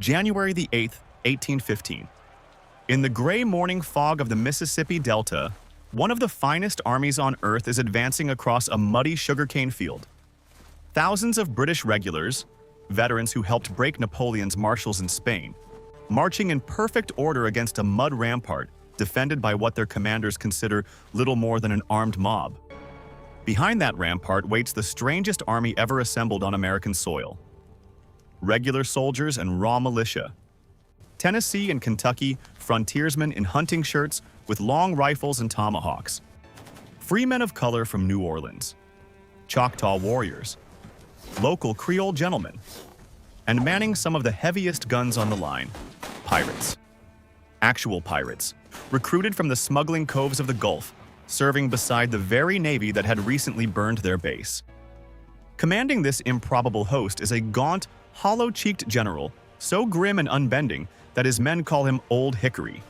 January the 8th, 1815. In the gray morning fog of the Mississippi Delta, one of the finest armies on earth is advancing across a muddy sugarcane field. Thousands of British regulars, veterans who helped break Napoleon's marshals in Spain, marching in perfect order against a mud rampart defended by what their commanders consider little more than an armed mob. Behind that rampart waits the strangest army ever assembled on American soil. Regular soldiers and raw militia. Tennessee and Kentucky frontiersmen in hunting shirts with long rifles and tomahawks. Free men of color from New Orleans. Choctaw warriors. Local Creole gentlemen. And manning some of the heaviest guns on the line, pirates. Actual pirates, recruited from the smuggling coves of the Gulf, serving beside the very navy that had recently burned their base. Commanding this improbable host is a gaunt, hollow-cheeked general, so grim and unbending that his men call him Old Hickory.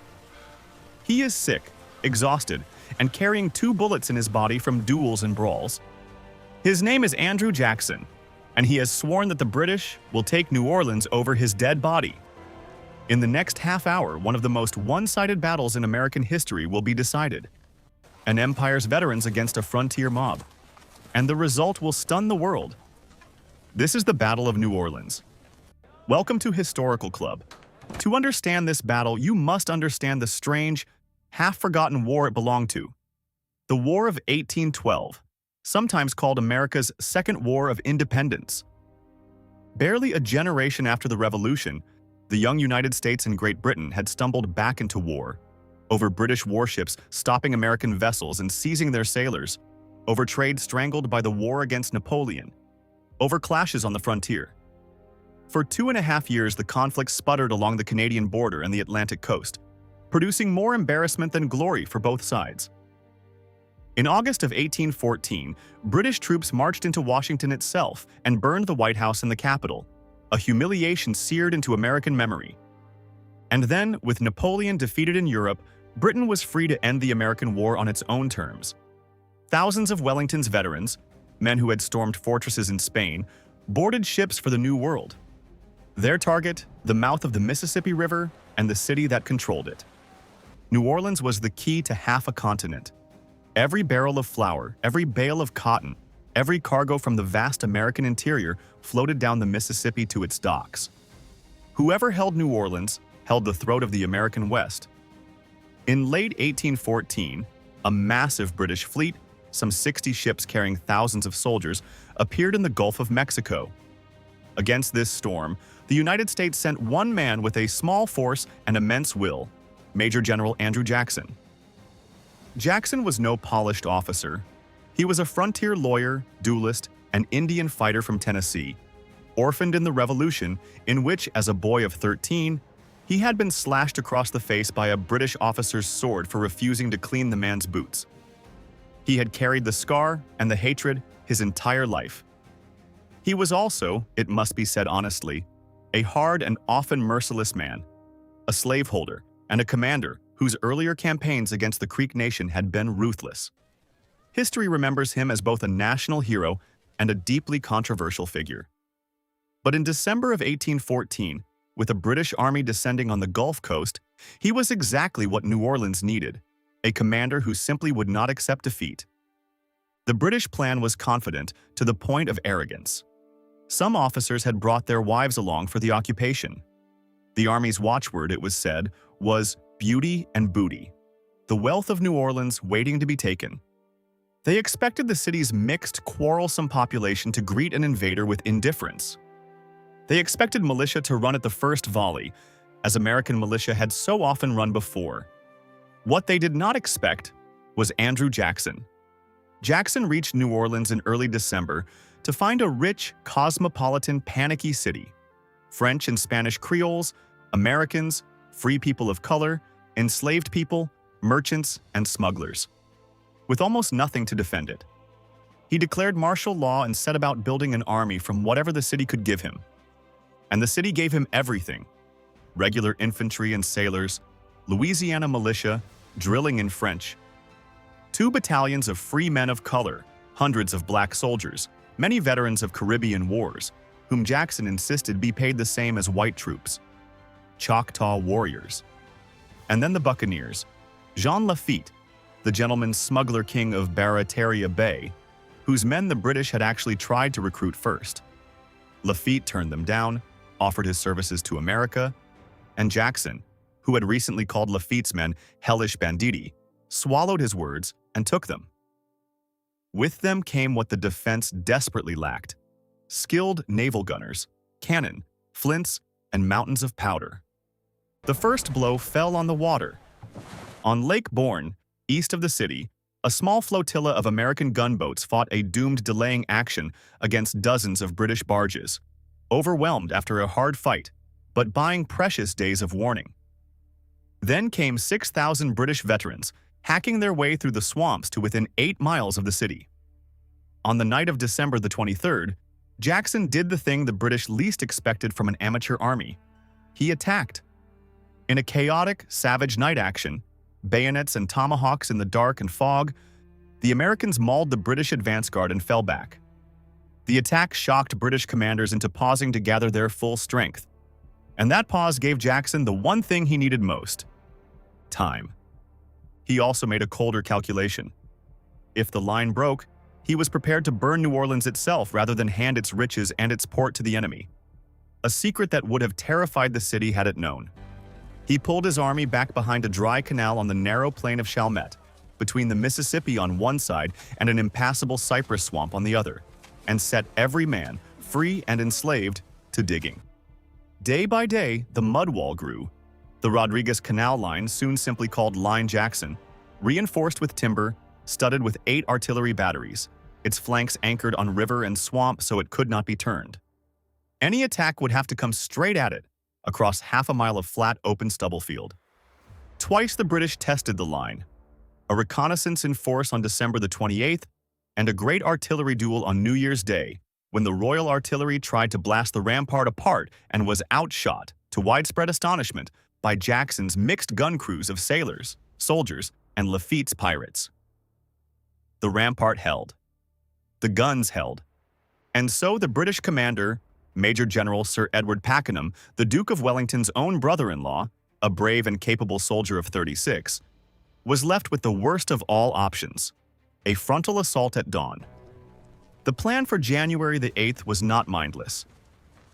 He is sick, exhausted, and carrying 2 bullets in his body from duels and brawls. His name is Andrew Jackson, and he has sworn that the British will take New Orleans over his dead body. In the next half hour, one of the most one-sided battles in American history will be decided. An empire's veterans against a frontier mob. And the result will stun the world. This is the Battle of New Orleans. Welcome to Historical Club. To understand this battle, you must understand the strange, half-forgotten war it belonged to. The War of 1812, sometimes called America's Second War of Independence. Barely a generation after the Revolution, the young United States and Great Britain had stumbled back into war, over British warships stopping American vessels and seizing their sailors, over trade strangled by the war against Napoleon, over clashes on the frontier. For 2.5 years, the conflict sputtered along the Canadian border and the Atlantic coast, producing more embarrassment than glory for both sides. In August of 1814, British troops marched into Washington itself and burned the White House and the Capitol, a humiliation seared into American memory. And then, with Napoleon defeated in Europe, Britain was free to end the American war on its own terms. Thousands of Wellington's veterans, men who had stormed fortresses in Spain, boarded ships for the New World. Their target, the mouth of the Mississippi River and the city that controlled it. New Orleans was the key to half a continent. Every barrel of flour, every bale of cotton, every cargo from the vast American interior floated down the Mississippi to its docks. Whoever held New Orleans held the throat of the American West. In late 1814, a massive British fleet, some 60 ships carrying thousands of soldiers, appeared in the Gulf of Mexico. Against this storm, the United States sent one man with a small force and immense will, Major General Andrew Jackson. Jackson was no polished officer. He was a frontier lawyer, duelist, and Indian fighter from Tennessee, orphaned in the Revolution, in which, as a boy of 13, he had been slashed across the face by a British officer's sword for refusing to clean the man's boots. He had carried the scar and the hatred his entire life. He was also, it must be said honestly, a hard and often merciless man, a slaveholder and a commander whose earlier campaigns against the Creek Nation had been ruthless. History remembers him as both a national hero and a deeply controversial figure. But in December of 1814, with a British army descending on the Gulf Coast, he was exactly what New Orleans needed, a commander who simply would not accept defeat. The British plan was confident to the point of arrogance. Some officers had brought their wives along for the occupation. The army's watchword, it was said, was beauty and booty, the wealth of New Orleans waiting to be taken. They expected the city's mixed, quarrelsome population to greet an invader with indifference. They expected militia to run at the first volley, as American militia had so often run before. What they did not expect was Andrew Jackson. Jackson reached New Orleans in early December to find a rich, cosmopolitan, panicky city. French and Spanish Creoles, Americans, free people of color, enslaved people, merchants, and smugglers. With almost nothing to defend it. He declared martial law and set about building an army from whatever the city could give him. And the city gave him everything: regular infantry and sailors, Louisiana militia, drilling in French, 2 battalions of free men of color, hundreds of black soldiers, many veterans of Caribbean wars, whom Jackson insisted be paid the same as white troops, Choctaw warriors. And then the buccaneers. Jean Lafitte, the gentleman smuggler king of Barataria Bay, whose men the British had actually tried to recruit first. Lafitte turned them down, offered his services to America, and Jackson, who had recently called Lafitte's men hellish banditti, swallowed his words and took them. With them came what the defense desperately lacked: skilled naval gunners, cannon, flints, and mountains of powder. The first blow fell on the water. On Lake Bourne, east of the city, a small flotilla of American gunboats fought a doomed delaying action against dozens of British barges, overwhelmed after a hard fight, but buying precious days of warning. Then came 6,000 British veterans, hacking their way through the swamps to within 8 miles of the city. On the night of December the 23rd, Jackson did the thing the British least expected from an amateur army. He attacked. In a chaotic, savage night action, bayonets and tomahawks in the dark and fog, the Americans mauled the British advance guard and fell back. The attack shocked British commanders into pausing to gather their full strength. And that pause gave Jackson the one thing he needed most: time. He also made a colder calculation. If the line broke, he was prepared to burn New Orleans itself rather than hand its riches and its port to the enemy. A secret that would have terrified the city had it known. He pulled his army back behind a dry canal on the narrow plain of Chalmette, between the Mississippi on one side and an impassable cypress swamp on the other, and set every man, free and enslaved, to digging. Day by day, the mud wall grew. The Rodriguez Canal line, soon simply called Line Jackson, reinforced with timber, studded with 8 artillery batteries, its flanks anchored on river and swamp so it could not be turned. Any attack would have to come straight at it, across half a mile of flat, open stubble field. Twice the British tested the line: a reconnaissance in force on December the 28th, and a great artillery duel on New Year's Day, when the Royal Artillery tried to blast the rampart apart and was outshot, to widespread astonishment, by Jackson's mixed gun crews of sailors, soldiers, and Lafitte's pirates. The rampart held. The guns held. And so the British commander, Major General Sir Edward Pakenham, the Duke of Wellington's own brother-in-law, a brave and capable soldier of 36, was left with the worst of all options: a frontal assault at dawn. The plan for January the 8th was not mindless.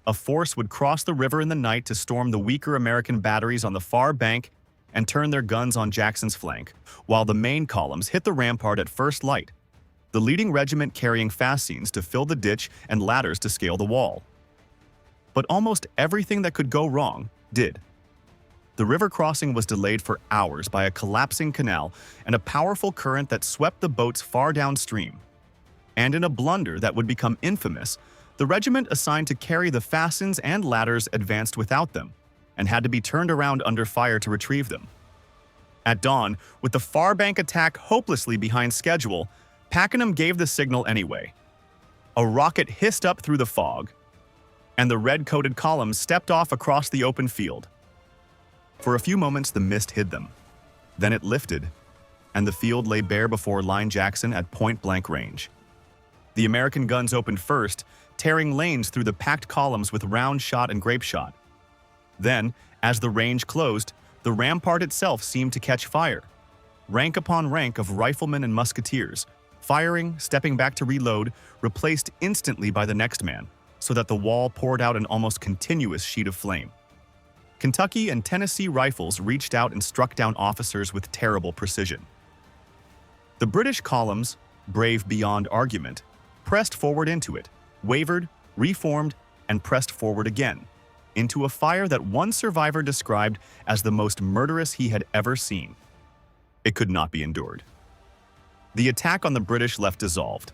A force would cross the river in the night to storm the weaker American batteries on the far bank and turn their guns on Jackson's flank, while the main columns hit the rampart at first light, the leading regiment carrying fascines to fill the ditch and ladders to scale the wall. But almost everything that could go wrong did. The river crossing was delayed for hours by a collapsing canal and a powerful current that swept the boats far downstream. And in a blunder that would become infamous, the regiment assigned to carry the fascines and ladders advanced without them, and had to be turned around under fire to retrieve them. At dawn, with the far bank attack hopelessly behind schedule, Pakenham gave the signal anyway. A rocket hissed up through the fog, and the red-coated columns stepped off across the open field. For a few moments the mist hid them. Then it lifted, and the field lay bare before Line Jackson at point-blank range. The American guns opened first, tearing lanes through the packed columns with round shot and grape shot. Then, as the range closed, the rampart itself seemed to catch fire. Rank upon rank of riflemen and musketeers, firing, stepping back to reload, replaced instantly by the next man, so that the wall poured out an almost continuous sheet of flame. Kentucky and Tennessee rifles reached out and struck down officers with terrible precision. The British columns, brave beyond argument, pressed forward into it, wavered, reformed, and pressed forward again, into a fire that one survivor described as the most murderous he had ever seen. It could not be endured. The attack on the British left dissolved.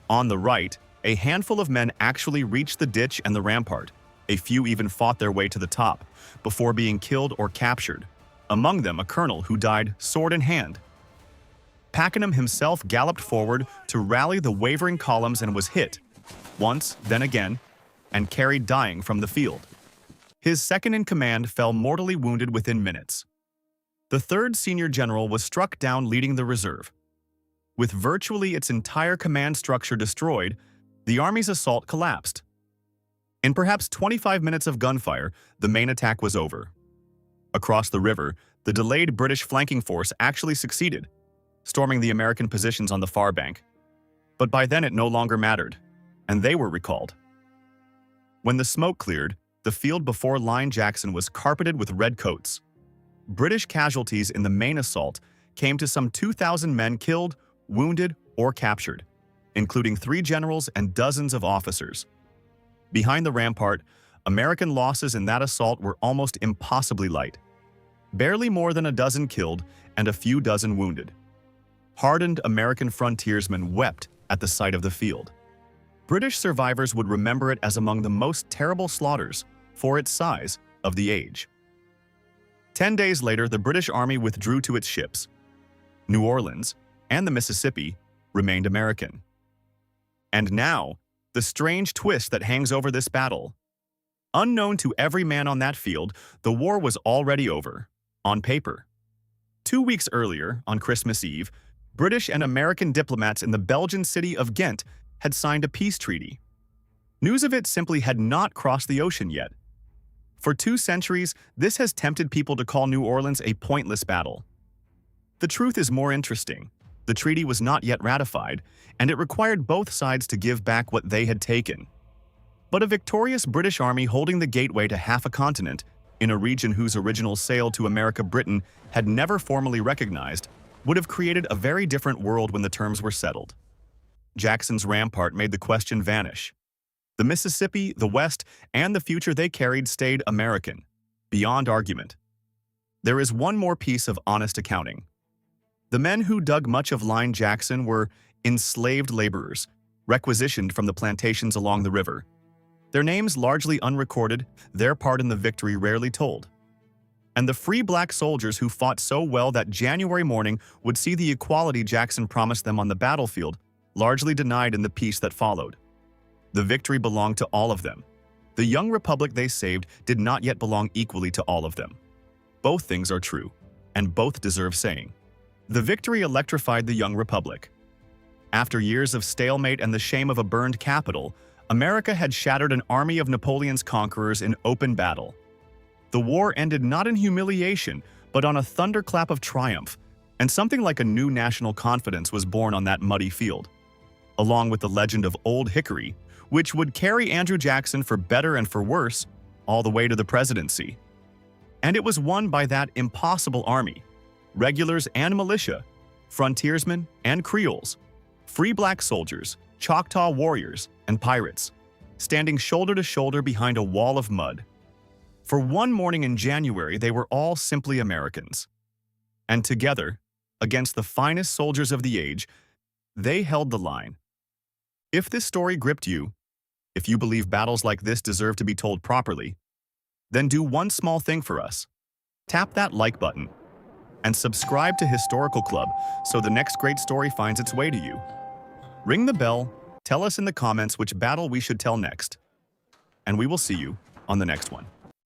On the right, a handful of men actually reached the ditch and the rampart. A few even fought their way to the top, before being killed or captured, among them a colonel who died sword in hand. Pakenham himself galloped forward to rally the wavering columns and was hit, once, then again, and carried dying from the field. His second-in-command fell mortally wounded within minutes. The third senior general was struck down leading the reserve. With virtually its entire command structure destroyed, the army's assault collapsed. In perhaps 25 minutes of gunfire, the main attack was over. Across the river, the delayed British flanking force actually succeeded, storming the American positions on the far bank. But by then it no longer mattered, and they were recalled. When the smoke cleared, the field before Line Jackson was carpeted with red coats. British casualties in the main assault came to some 2,000 men killed, wounded, or captured, including 3 generals and dozens of officers. Behind the rampart, American losses in that assault were almost impossibly light. Barely more than a dozen killed and a few dozen wounded. Hardened American frontiersmen wept at the sight of the field. British survivors would remember it as among the most terrible slaughters, for its size, of the age. 10 days later, the British Army withdrew to its ships. New Orleans and the Mississippi remained American. And now, the strange twist that hangs over this battle. Unknown to every man on that field, the war was already over, on paper. 2 weeks earlier, on Christmas Eve, British and American diplomats in the Belgian city of Ghent had signed a peace treaty. News of it simply had not crossed the ocean yet. For 2 centuries, this has tempted people to call New Orleans a pointless battle. The truth is more interesting. The treaty was not yet ratified, and it required both sides to give back what they had taken. But a victorious British army holding the gateway to half a continent, in a region whose original sale to America Britain had never formally recognized, would have created a very different world when the terms were settled. Jackson's rampart made the question vanish. The Mississippi, the West, and the future they carried stayed American, beyond argument. There is one more piece of honest accounting. The men who dug much of Line Jackson were enslaved laborers, requisitioned from the plantations along the river. Their names largely unrecorded, their part in the victory rarely told. And the free black soldiers who fought so well that January morning would see the equality Jackson promised them on the battlefield largely denied in the peace that followed. The victory belonged to all of them. The young republic they saved did not yet belong equally to all of them. Both things are true, and both deserve saying. The victory electrified the young republic. After years of stalemate and the shame of a burned capital, America had shattered an army of Napoleon's conquerors in open battle. The war ended not in humiliation, but on a thunderclap of triumph, and something like a new national confidence was born on that muddy field, along with the legend of Old Hickory, which would carry Andrew Jackson for better and for worse, all the way to the presidency. And it was won by that impossible army, regulars and militia, frontiersmen and Creoles, free black soldiers, Choctaw warriors, and pirates, standing shoulder to shoulder behind a wall of mud. For one morning in January, they were all simply Americans. And together, against the finest soldiers of the age, they held the line. If this story gripped you, if you believe battles like this deserve to be told properly, then do one small thing for us. Tap that like button and subscribe to Historical Club so the next great story finds its way to you. Ring the bell, tell us in the comments which battle we should tell next, and we will see you on the next one.